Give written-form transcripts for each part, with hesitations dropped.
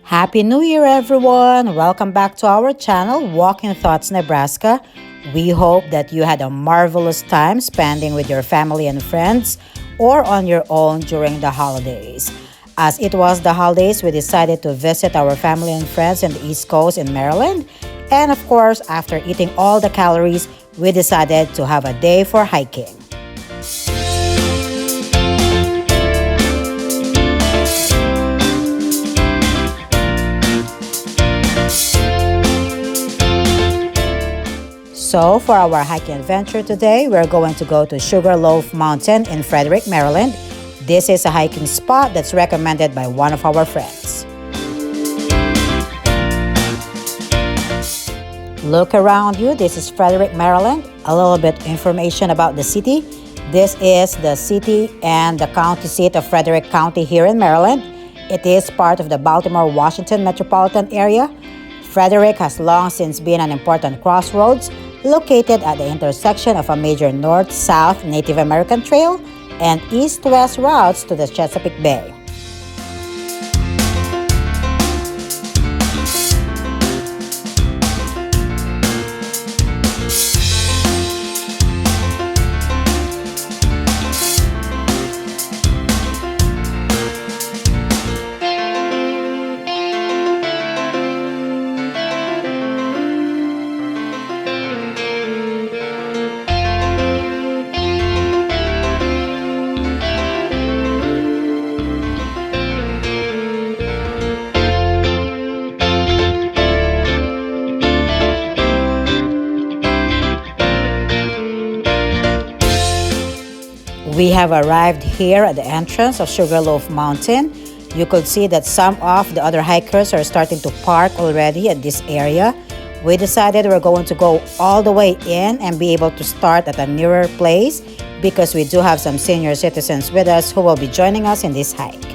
Happy New Year, everyone! Welcome back to our channel, Walking Thoughts Nebraska. We hope that you had a marvelous time spending with your family and friends or on your own during the holidays. As it was the holidays, we decided to visit our family and friends in the East Coast in Maryland. And of course, after eating all the calories, we decided to have a day for hiking. So for our hiking adventure today, we're going to go to Sugarloaf Mountain in Frederick, Maryland. This is a hiking spot that's recommended by one of our friends. Look around you. This is Frederick, Maryland. A little bit information about the city. This is the city and the county seat of Frederick County here in Maryland. It is part of the Baltimore-Washington metropolitan area. Frederick has long since been an important crossroads located at the intersection of a major north-south Native American trail and east-west routes to the Chesapeake Bay. We have arrived here at the entrance of Sugarloaf Mountain. You could see that some of the other hikers are starting to park already at this area. We decided we're going to go all the way in and be able to start at a nearer place because we do have some senior citizens with us who will be joining us in this hike.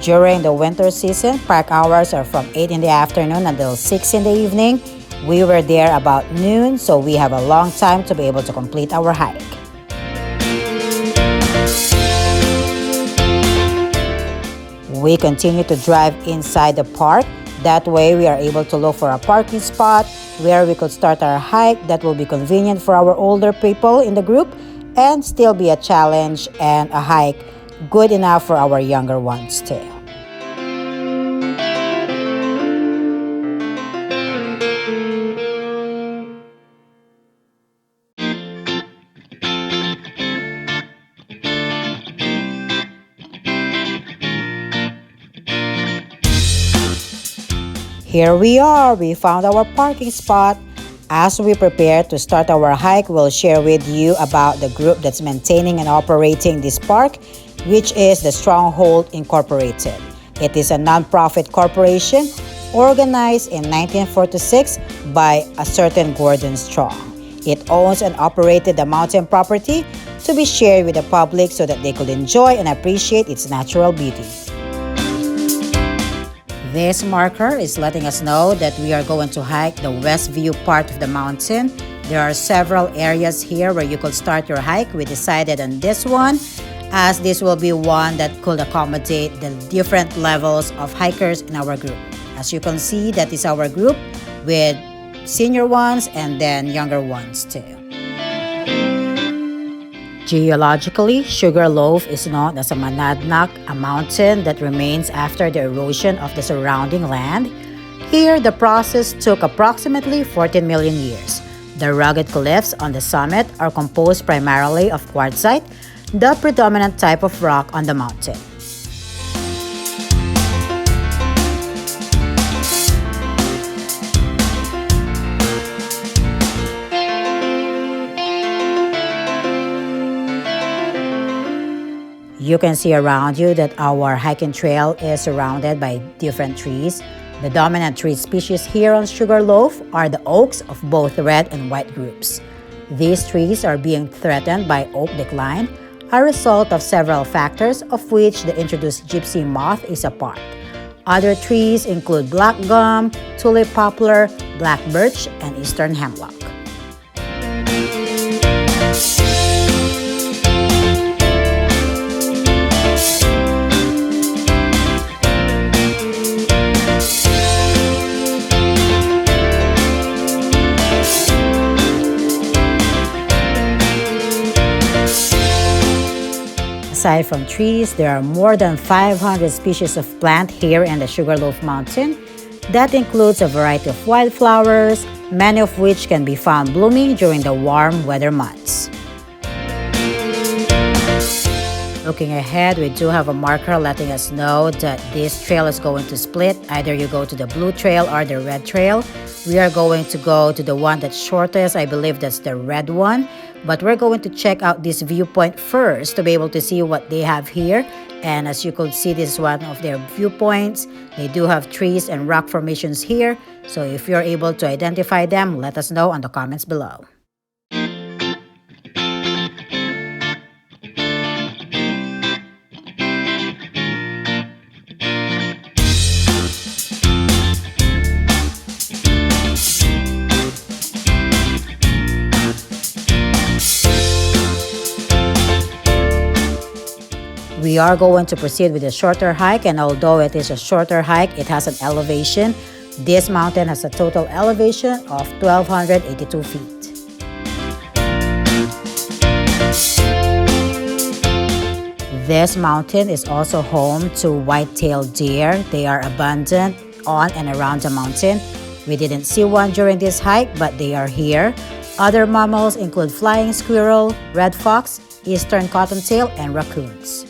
During the winter season, park hours are from 8 in the afternoon until 6 in the evening. We were there about noon, so we have a long time to be able to complete our hike. We continue to drive inside the park. That way, we are able to look for a parking spot where we could start our hike that will be convenient for our older people in the group and still be a challenge and a hike good enough for our younger ones too. Here we are, we found our parking spot. As we prepare to start our hike, we'll share with you about the group that's maintaining and operating this park, which is the Stronghold Incorporated. It is a nonprofit corporation organized in 1946 by a certain Gordon Strong. It owns and operated the mountain property to be shared with the public so that they could enjoy and appreciate its natural beauty. This marker is letting us know that we are going to hike the west view part of the mountain. There are several areas here where you could start your hike. We decided on this one as this will be one that could accommodate the different levels of hikers in our group. As you can see, that is our group with senior ones and then younger ones too. Geologically, Sugarloaf is known as a monadnock, a mountain that remains after the erosion of the surrounding land. Here, the process took approximately 14 million years. The rugged cliffs on the summit are composed primarily of quartzite, the predominant type of rock on the mountain. You can see around you that our hiking trail is surrounded by different trees. The dominant tree species here on Sugarloaf are the oaks of both red and white groups. These trees are being threatened by oak decline, a result of several factors of which the introduced gypsy moth is a part. Other trees include black gum, tulip poplar, black birch, and eastern hemlock. Aside from trees, there are more than 500 species of plant here in the Sugarloaf Mountain. That includes a variety of wildflowers, many of which can be found blooming during the warm weather months. Looking ahead, we do have a marker letting us know that this trail is going to split. Either you go to the blue trail or the red trail. We are going to go to the one that's shortest. I believe that's the red one. But we're going to check out this viewpoint first to be able to see what they have here. And as you could see, this is one of their viewpoints. They do have trees and rock formations here. So if you're able to identify them, let us know in the comments below. We are going to proceed with a shorter hike, and although it is a shorter hike, it has an elevation. This mountain has a total elevation of 1,282 feet. This mountain is also home to whitetail deer. They are abundant on and around the mountain. We didn't see one during this hike, but they are here. Other mammals include flying squirrel, red fox, eastern cottontail, and raccoons.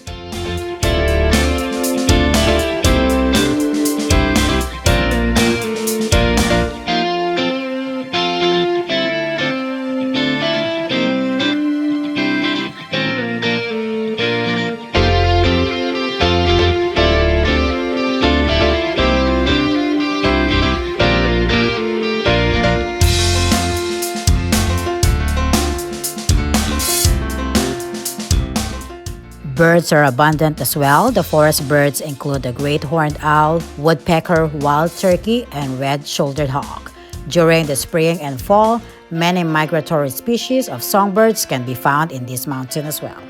Birds are abundant as well. The forest birds include the great horned owl, woodpecker, wild turkey, and red-shouldered hawk. During the spring and fall, many migratory species of songbirds can be found in this mountain as well.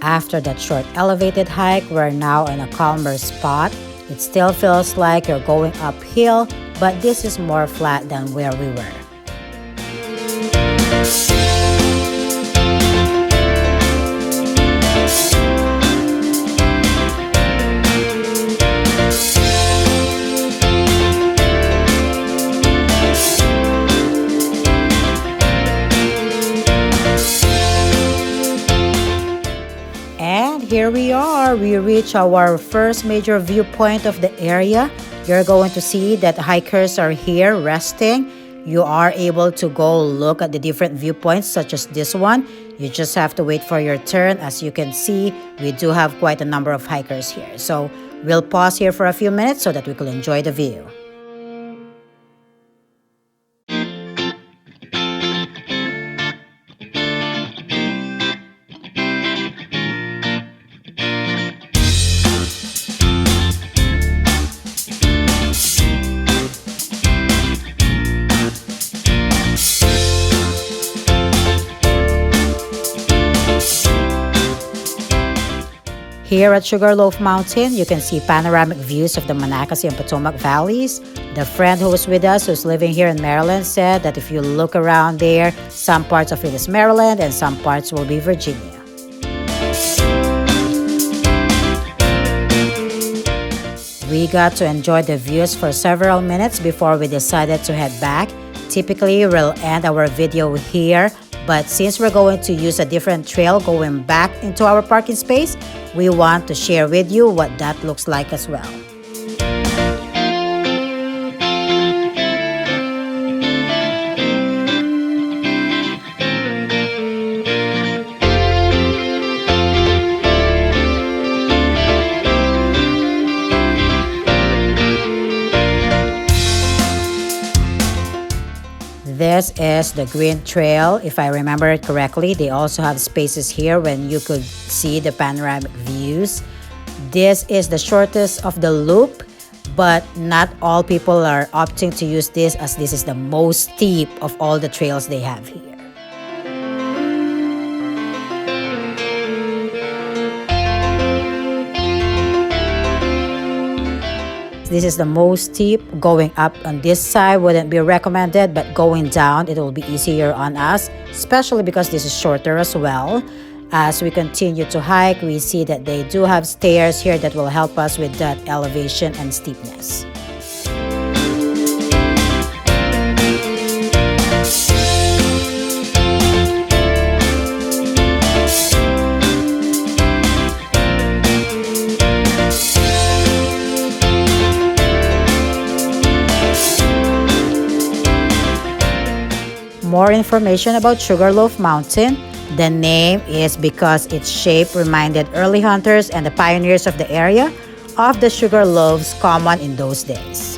After that short elevated hike, we're now in a calmer spot. It still feels like you're going uphill, but this is more flat than where we were. Here we are. We reach our first major viewpoint of the area. You're going to see that hikers are here resting. You are able to go look at the different viewpoints such as this one. You just have to wait for your turn. As you can see, we do have quite a number of hikers here. So we'll pause here for a few minutes so that we can enjoy the view. Here at Sugarloaf Mountain, you can see panoramic views of the Monacacy and Potomac valleys. The friend who was with us, who's living here in Maryland, said that if you look around there, some parts of it is Maryland and some parts will be Virginia. We got to enjoy the views for several minutes before we decided to head back. Typically, we'll end our video here, but since we're going to use a different trail going back into our parking space, we want to share with you what that looks like as well. This is the green trail. If I remember it correctly, they also have spaces here when you could see the panoramic views. This is the shortest of the loop, but not all people are opting to use this, as this is the most steep of all the trails they have here. This is the most steep. Going up on this side wouldn't be recommended, but going down, it will be easier on us, especially because this is shorter as well. As we continue to hike, we see that they do have stairs here that will help us with that elevation and steepness. More information about Sugarloaf Mountain. The name is because its shape reminded early hunters and the pioneers of the area of the sugar loaves common in those days.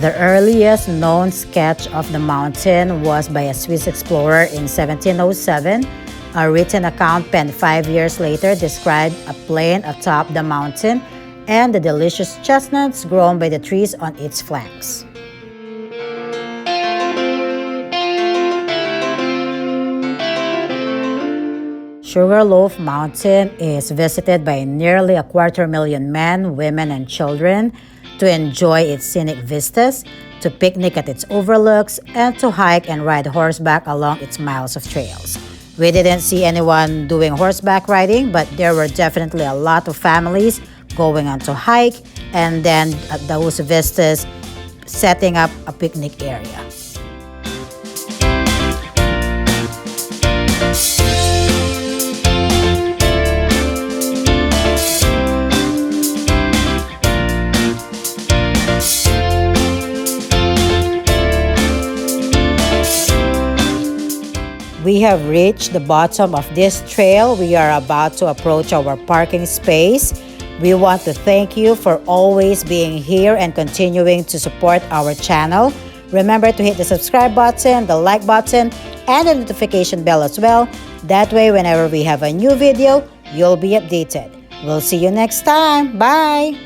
The earliest known sketch of the mountain was by a Swiss explorer in 1707. A written account penned 5 years later described a plain atop the mountain and the delicious chestnuts grown by the trees on its flanks. Sugarloaf Mountain is visited by nearly 250,000 men, women, and children to enjoy its scenic vistas, to picnic at its overlooks, and to hike and ride horseback along its miles of trails. We didn't see anyone doing horseback riding, but there were definitely a lot of families going on to hike, and then at those vistas, setting up a picnic area. We have reached the bottom of this trail. We are about to approach our parking space. We want to thank you for always being here and continuing to support our channel. Remember to hit the subscribe button, the like button, and the notification bell as well. That way, whenever we have a new video, you'll be updated. We'll see you next time. Bye!